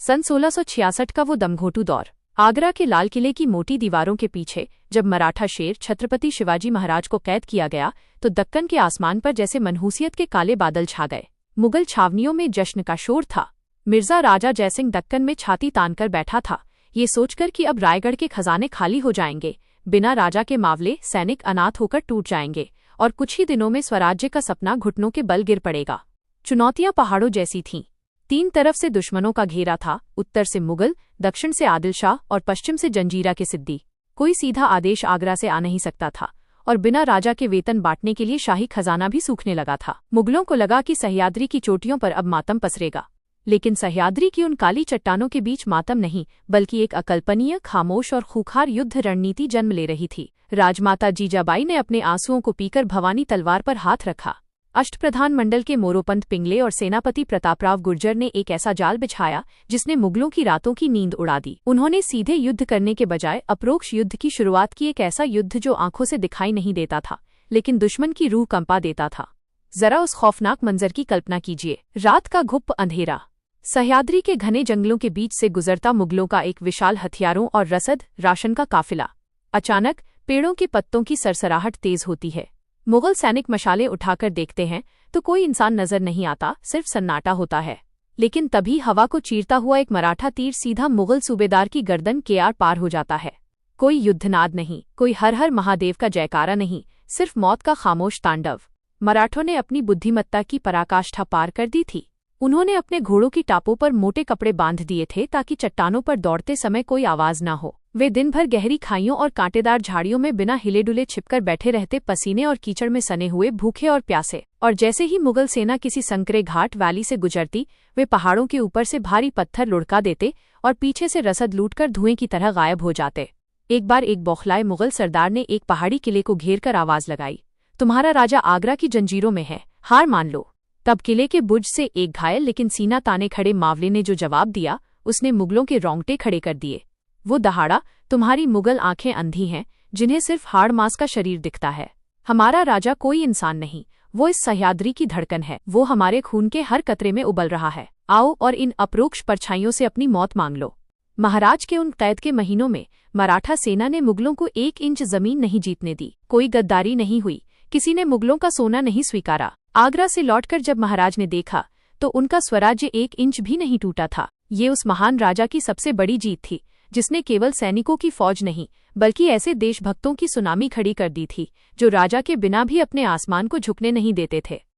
सन 1666 का वो दमघोटू दौर। आगरा के लाल किले की मोटी दीवारों के पीछे जब मराठा शेर छत्रपति शिवाजी महाराज को कैद किया गया तो दक्कन के आसमान पर जैसे मनहूसियत के काले बादल छा गए। मुगल छावनियों में जश्न का शोर था। मिर्जा राजा जयसिंह दक्कन में छाती तानकर बैठा था, ये सोचकर कि अब रायगढ़ के खजाने खाली हो जाएंगे, बिना राजा के मावले सैनिक अनाथ होकर टूट जाएंगे और कुछ ही दिनों में स्वराज्य का सपना घुटनों के बल गिर पड़ेगा। चुनौतियां पहाड़ों जैसी थीं। तीन तरफ से दुश्मनों का घेरा था, उत्तर से मुगल, दक्षिण से आदिल शाह और पश्चिम से जंजीरा के सिद्दी। कोई सीधा आदेश आगरा से आ नहीं सकता था और बिना राजा के वेतन बांटने के लिए शाही खजाना भी सूखने लगा था। मुगलों को लगा कि सह्याद्री की चोटियों पर अब मातम पसरेगा, लेकिन सह्याद्री की उन काली चट्टानों के बीच मातम नहीं बल्कि एक अकल्पनीय, खामोश और खूंखार युद्ध रणनीति जन्म ले रही थी। राजमाता जीजाबाई ने अपने आंसुओं को पीकर भवानी तलवार पर हाथ रखा। अष्टप्रधान मंडल के मोरोपंत पिंगले और सेनापति प्रतापराव गुर्जर ने एक ऐसा जाल बिछाया जिसने मुगलों की रातों की नींद उड़ा दी। उन्होंने सीधे युद्ध करने के बजाय अप्रोक्ष युद्ध की शुरुआत की, एक ऐसा युद्ध जो आंखों से दिखाई नहीं देता था लेकिन दुश्मन की रूह कंपा देता था। जरा उस खौफनाक मंजर की कल्पना कीजिए। रात का घुप अंधेरा, सह्याद्री के घने जंगलों के बीच से गुजरता मुगलों का एक विशाल हथियारों और रसद राशन का काफिला। अचानक पेड़ों के पत्तों की सरसराहट तेज होती है। मुगल सैनिक मशालें उठाकर देखते हैं तो कोई इंसान नजर नहीं आता, सिर्फ सन्नाटा होता है। लेकिन तभी हवा को चीरता हुआ एक मराठा तीर सीधा मुगल सूबेदार की गर्दन के आर पार हो जाता है। कोई युद्धनाद नहीं, कोई हर हर महादेव का जयकारा नहीं, सिर्फ मौत का खामोश तांडव। मराठों ने अपनी बुद्धिमत्ता की पराकाष्ठा पार कर दी थी। उन्होंने अपने घोड़ों की टापों पर मोटे कपड़े बांध दिए थे ताकि चट्टानों पर दौड़ते समय कोई आवाज न हो। वे दिन भर गहरी खाइयों और कांटेदार झाड़ियों में बिना हिले डुले छिपकर बैठे रहते, पसीने और कीचड़ में सने हुए, भूखे और प्यासे। और जैसे ही मुगल सेना किसी संकरे घाट वैली से गुजरती, वे पहाड़ों के ऊपर से भारी पत्थर लुढ़का देते और पीछे से रसद लूटकर धुएं की तरह गायब हो जाते। एक बार एक बौखलाए मुगल सरदार ने एक पहाड़ी किले को घेर कर आवाज लगाई, तुम्हारा राजा आगरा की जंजीरों में है, हार मान लो। तब किले के बुर्ज से एक घायल लेकिन सीना ताने खड़े मावले ने जो जवाब दिया उसने मुगलों के रोंगटे खड़े कर दिए। वो दहाड़ा, तुम्हारी मुगल आंखें अंधी हैं जिन्हें सिर्फ हाड़ मांस का शरीर दिखता है। हमारा राजा कोई इंसान नहीं, वो इस सह्याद्री की धड़कन है, वो हमारे खून के हर कतरे में उबल रहा है। आओ और इन अप्रोक्ष परछाइयों से अपनी मौत मांग लो। महाराज के उन कैद के महीनों में मराठा सेना ने मुगलों को 1 इंच जमीन नहीं जीतने दी। कोई गद्दारी नहीं हुई, किसी ने मुगलों का सोना नहीं स्वीकारा। आगरा से लौटकर जब महाराज ने देखा तो उनका स्वराज्य 1 इंच भी नहीं टूटा था। ये उस महान राजा की सबसे बड़ी जीत थी जिसने केवल सैनिकों की फौज नहीं बल्कि ऐसे देशभक्तों की सुनामी खड़ी कर दी थी जो राजा के बिना भी अपने आसमान को झुकने नहीं देते थे।